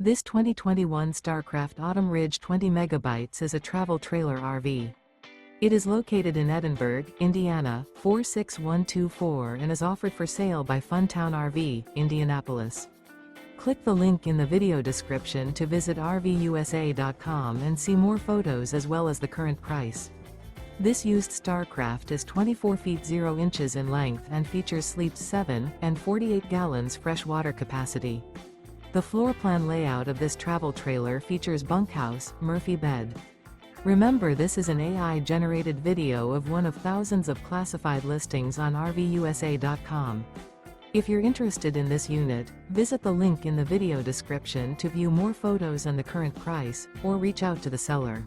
This 2021 Starcraft Autumn Ridge 20 megabytes is a travel trailer RV. It is located in Edinburgh, Indiana, 46124 and is offered for sale by Funtown RV, Indianapolis. Click the link in the video description to visit RVUSA.com and see more photos as well as the current price. This used Starcraft is 24 feet 0 inches in length and features sleeps 7 and 48 gallons fresh water capacity. The floor plan layout of this travel trailer features bunkhouse, Murphy bed. Remember, this is an AI-generated video of one of thousands of classified listings on RVUSA.com. If you're interested in this unit, visit the link in the video description to view more photos and the current price, or reach out to the seller.